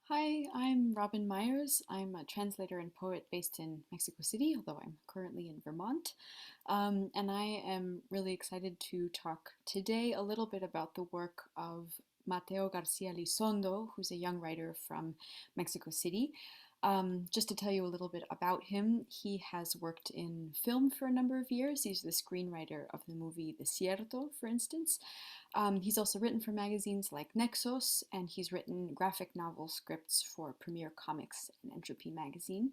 Hi, I'm Robin Myers. I'm a translator and poet based in Mexico City, although I'm currently in Vermont. And I am really excited to talk today a little bit about the work of Mateo García Elizondo, who's a young writer from Mexico City. Just to tell you a little bit about him, he has worked in film for a number of years. He's the screenwriter of the movie Desierto, for instance. He's also written for magazines like Nexos, and he's written graphic novel scripts for Premiere Comics and Entropy magazine.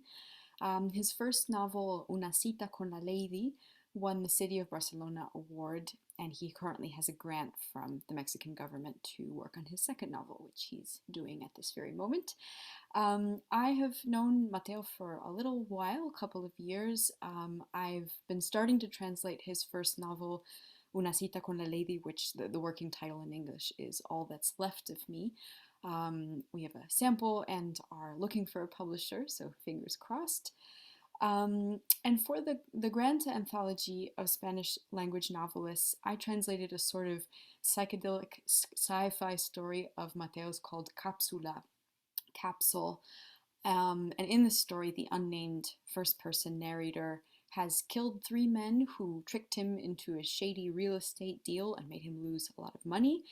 His first novel, Una cita con la lady, won the City of Barcelona award, and he currently has a grant from the Mexican government to work on his second novel, which he's doing at this very moment. I have known Mateo for a little while, a couple of years. I've been starting to translate his first novel, Una cita con la lady, which the working title in English is All That's Left of Me. We have a sample and are looking for a publisher, so fingers crossed. And for the Granta anthology of Spanish language novelists, I translated a sort of psychedelic sci-fi story of Mateo's called Capsule. And in this story, the unnamed first person narrator has killed three men who tricked him into a shady real estate deal and made him lose a lot of money.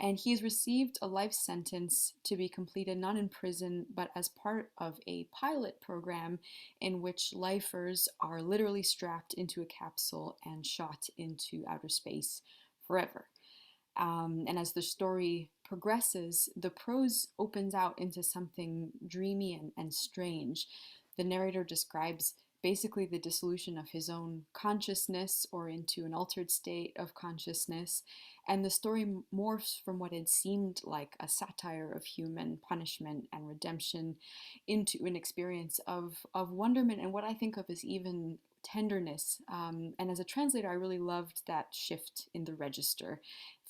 And he's received a life sentence to be completed not in prison, but as part of a pilot program in which lifers are literally strapped into a capsule and shot into outer space forever. And as the story progresses, the prose opens out into something dreamy and strange. The narrator describes basically the dissolution of his own consciousness or into an altered state of consciousness. And the story morphs from what had seemed like a satire of human punishment and redemption into an experience of wonderment and what I think of as even tenderness. And as a translator, I really loved that shift in the register,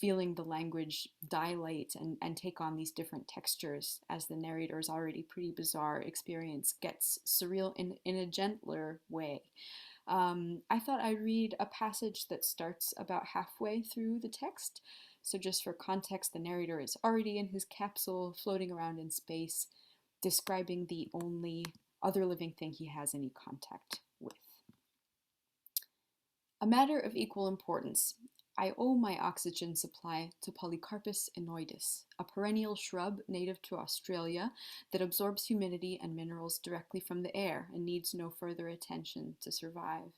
feeling the language dilate and take on these different textures as the narrator's already pretty bizarre experience gets surreal in a gentler way. I thought I'd read a passage that starts about halfway through the text. So, just for context, the narrator is already in his capsule, floating around in space, describing the only other living thing he has any contact with. A matter of equal importance. I owe my oxygen supply to Polycarpus inoidis, a perennial shrub native to Australia that absorbs humidity and minerals directly from the air and needs no further attention to survive.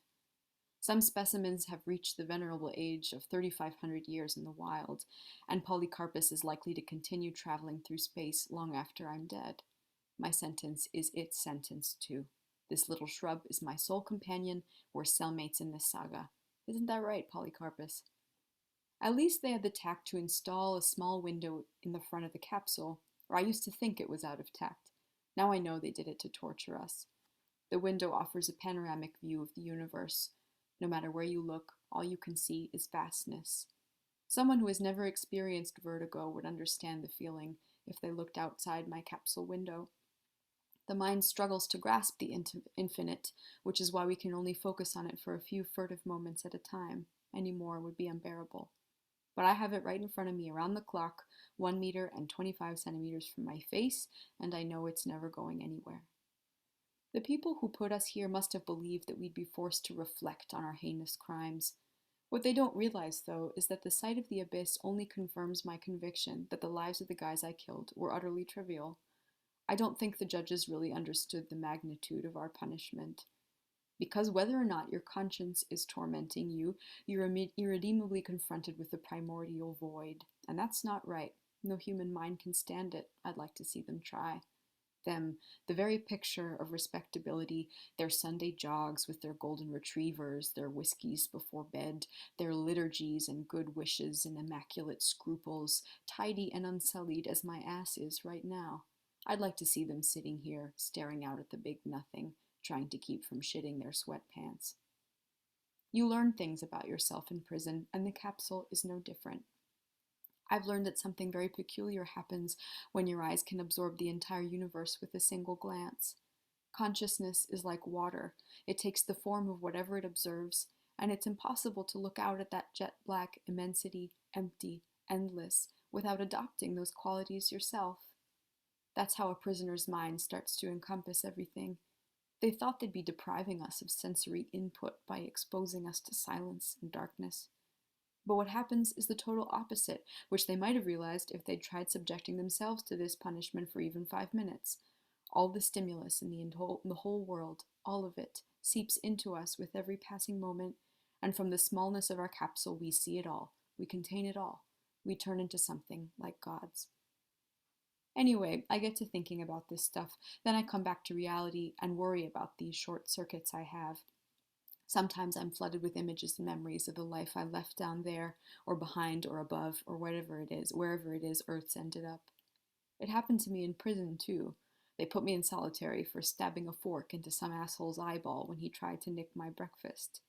Some specimens have reached the venerable age of 3,500 years in the wild, and Polycarpus is likely to continue traveling through space long after I'm dead. My sentence is its sentence too. This little shrub is my sole companion. We're cellmates in this saga. Isn't that right, Polycarpus? At least they had the tact to install a small window in the front of the capsule, or I used to think it was out of tact. Now I know they did it to torture us. The window offers a panoramic view of the universe. No matter where you look, all you can see is vastness. Someone who has never experienced vertigo would understand the feeling if they looked outside my capsule window. The mind struggles to grasp the infinite, which is why we can only focus on it for a few furtive moments at a time. Any more would be unbearable. But I have it right in front of me around the clock, 1 meter and 25 centimeters from my face, and I know it's never going anywhere. The people who put us here must have believed that we'd be forced to reflect on our heinous crimes. What they don't realize, though, is that the sight of the abyss only confirms my conviction that the lives of the guys I killed were utterly trivial. I don't think the judges really understood the magnitude of our punishment. Because whether or not your conscience is tormenting you, you're irredeemably confronted with the primordial void. And that's not right. No human mind can stand it. I'd like to see them try. Them, the very picture of respectability, their Sunday jogs with their golden retrievers, their whiskeys before bed, their liturgies and good wishes and immaculate scruples, tidy and unsullied as my ass is right now. I'd like to see them sitting here, staring out at the big nothing, trying to keep from shitting their sweatpants. You learn things about yourself in prison, and the capsule is no different. I've learned that something very peculiar happens when your eyes can absorb the entire universe with a single glance. Consciousness is like water. It takes the form of whatever it observes, and it's impossible to look out at that jet black immensity, empty, endless, without adopting those qualities yourself. That's how a prisoner's mind starts to encompass everything. They thought they'd be depriving us of sensory input by exposing us to silence and darkness. But what happens is the total opposite, which they might have realized if they'd tried subjecting themselves to this punishment for even 5 minutes. All the stimulus in the whole world, all of it, seeps into us with every passing moment, and from the smallness of our capsule we see it all, we contain it all, we turn into something like gods. Anyway, I get to thinking about this stuff, then I come back to reality and worry about these short circuits I have. Sometimes I'm flooded with images and memories of the life I left down there, or behind, or above, or wherever it is Earth's ended up. It happened to me in prison, too. They put me in solitary for stabbing a fork into some asshole's eyeball when he tried to nick my breakfast.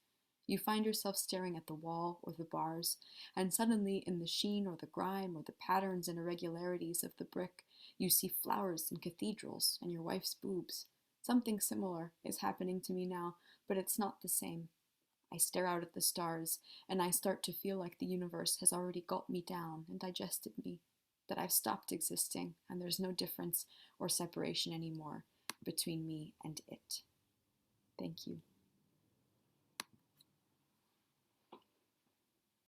You find yourself staring at the wall or the bars, and suddenly, in the sheen or the grime or the patterns and irregularities of the brick, you see flowers and cathedrals and your wife's boobs. Something similar is happening to me now, but it's not the same. I stare out at the stars, and I start to feel like the universe has already gulped me down and digested me, that I've stopped existing, and there's no difference or separation anymore between me and it. Thank you.